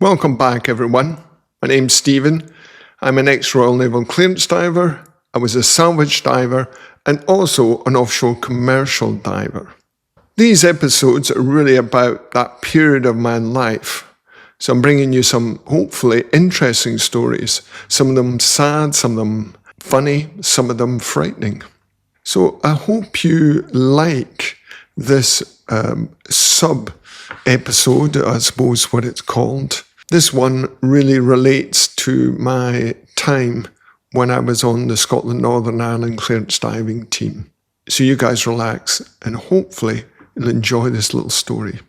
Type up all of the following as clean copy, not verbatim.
Welcome back, everyone. My name's Stephen. I'm an ex-Royal Naval clearance diver. I was a salvage diver and also an offshore commercial diver. These episodes are really about that period of my life. So I'm bringing you some hopefully interesting stories. Some of them sad, some of them funny, some of them frightening. So I hope you like this sub-episode, I suppose what it's called. This one really relates to my time when I was on the Scotland Northern Ireland clearance diving team. So you guys relax and hopefully you'll enjoy this little story.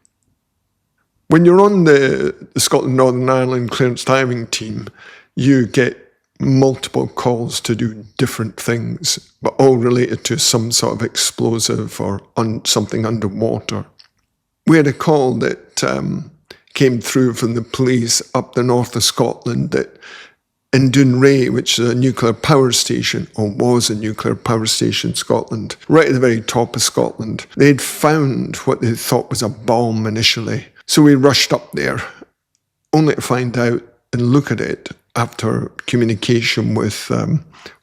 When you're on the Scotland Northern Ireland clearance diving team, you get multiple calls to do different things, but all related to some sort of explosive or something underwater. We had a call that came through from the police up the north of Scotland that in Dounreay, which is a nuclear power station, or was a nuclear power station in Scotland, right at the very top of Scotland, they'd found what they thought was a bomb initially. So we rushed up there, only to find out and look at it after communication with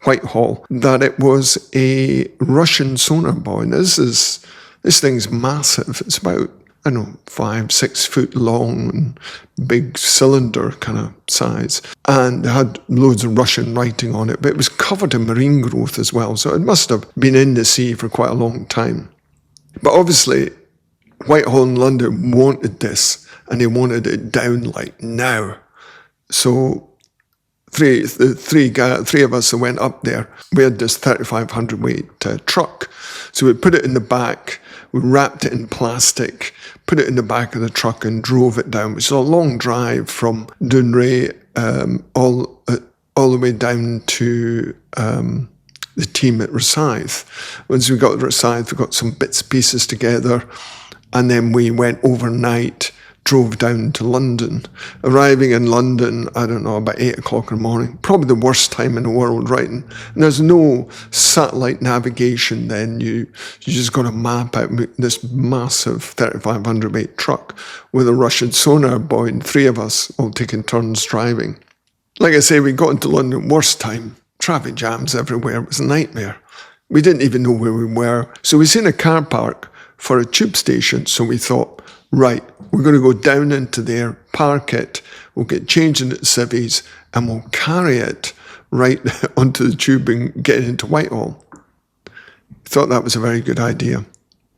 Whitehall, that it was a Russian sonar buoy. This thing's massive. It's about, 5-6 foot long and big cylinder kind of size. And it had loads of Russian writing on it, but it was covered in marine growth as well. So it must have been in the sea for quite a long time. But obviously, Whitehall in London wanted this, and they wanted it down like now. So three of us that went up there, we had this 3,500 weight truck. So we put it in the back, we wrapped it in plastic, put it in the back of the truck and drove it down, which is a long drive from Dounreay all the way down to the team at Rosyth. Once we got to Rosyth, we got some bits and pieces together, and then we went overnight, drove down to London. Arriving in London, about 8 o'clock in the morning, probably the worst time in the world, right? And there's no satellite navigation then. You just got to map out this massive 3,500 weight truck with a Russian sonar buoy and 3 of us all taking turns driving. Like I say, we got into London, worst time. Traffic jams everywhere. It was a nightmare. We didn't even know where we were. So we seen a car park for a tube station. So we thought, right, we're going to go down into there, park it, we'll get changed into civvies, and we'll carry it right onto the tube and get into Whitehall. Thought that was a very good idea.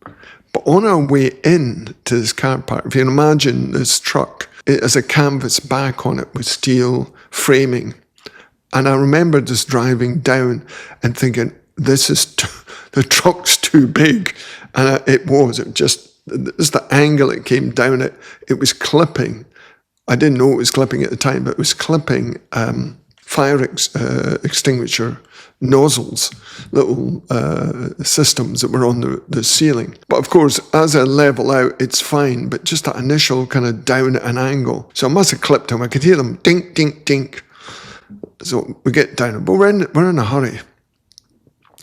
But on our way in to this car park, if you can imagine this truck, it has a canvas back on it with steel framing. And I remember just driving down and thinking, the truck's too big. And it just the angle it came down at, it was clipping. I didn't know it was clipping at the time, but it was clipping fire extinguisher nozzles, little systems that were on the ceiling. But of course, as I level out, it's fine, but just that initial kind of down at an angle. So I must have clipped them. I could hear them dink, dink, dink. So we get down, but we're in a hurry.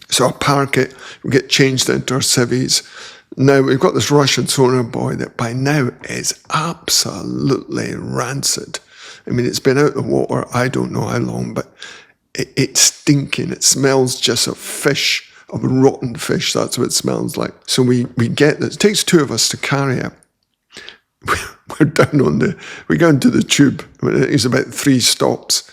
So I park it, we get changed into our civvies. Now, we've got this Russian sonar buoy that by now is absolutely rancid. I mean, it's been out of the water, I don't know how long, but it's stinking. It smells just of fish, of rotten fish. That's what it smells like. So we get this. It takes 2 of us to carry it. We go into the tube. I mean, it's about 3 stops.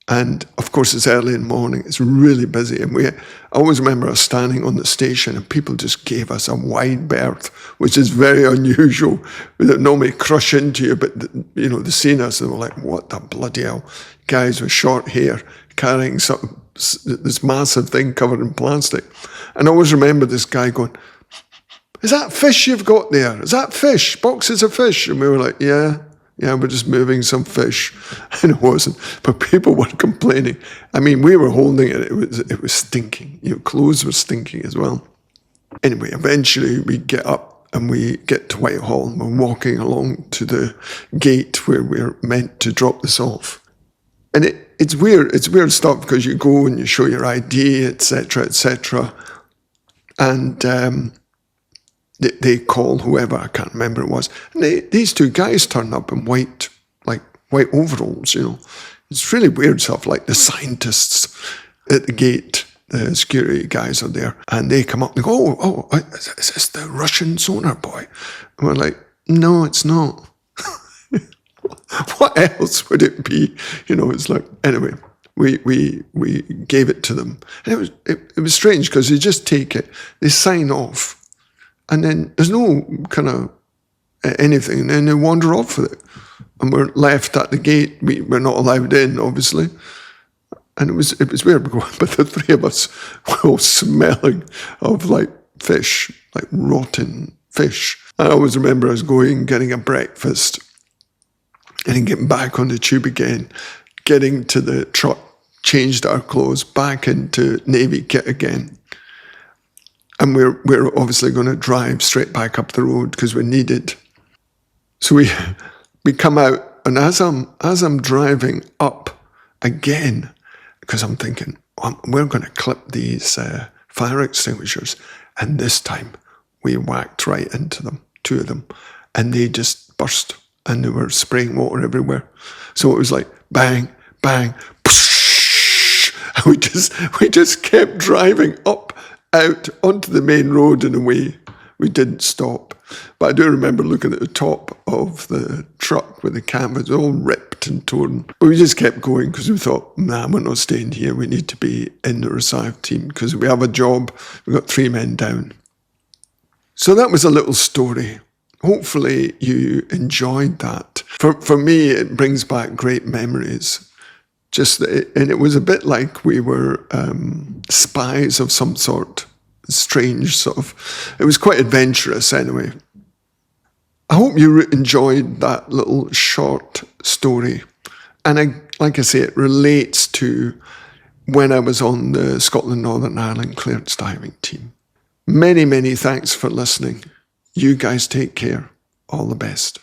And of course, it's early in the morning. It's really busy. And I always remember us standing on the station and people just gave us a wide berth, which is very unusual. They normally crush into you, but they seen us and they were like, what the bloody hell? Guys with short hair carrying this massive thing covered in plastic. And I always remember this guy going, is that fish you've got there? Is that fish? Boxes of fish? And we were like, yeah, we're just moving some fish. And it wasn't. But people were complaining. I mean, we were holding it. It was stinking. Clothes were stinking as well. Anyway, eventually we get up and we get to Whitehall and we're walking along to the gate where we're meant to drop this off. And it's weird. It's weird stuff because you go and you show your ID, etc., etc. And they call whoever, I can't remember who it was. And these 2 guys turn up in white, like white overalls, you know. It's really weird stuff, like the scientists at the gate, the security guys are there, and they come up and go, oh, is this the Russian Sonar Buoy? And we're like, no, it's not. What else would it be? You know, it's like, anyway, we gave it to them. And it was strange because they just take it, they sign off, and then there's no kind of anything, and then they wander off with it. And we're left at the gate. We're not allowed in, obviously. And it was weird, but the three of us were all smelling of like fish, like rotten fish. I always remember us going, getting a breakfast, and then getting back on the tube again, getting to the truck, changed our clothes, back into Navy kit again. And we're obviously going to drive straight back up the road because we needed. So we come out, and as I'm driving up again, because I'm thinking, we're going to clip these fire extinguishers, and this time we whacked right into them, two of them, and they just burst, and they were spraying water everywhere. So it was like bang, bang, psh, and we just kept driving up, out onto the main road and away. We didn't stop. But I do remember looking at the top of the truck with the canvas all ripped and torn. But we just kept going because we thought, nah, we're not staying here. We need to be in the reserve team because we have a job. We've got 3 men down. So that was a little story. Hopefully you enjoyed that. For me, it brings back great memories. And it was a bit like we were spies of some sort. Strange sort of, it was quite adventurous anyway. I hope you enjoyed that little short story. And like I say, it relates to when I was on the Scotland Northern Ireland clearance diving team. Many, many thanks for listening. You guys take care. All the best.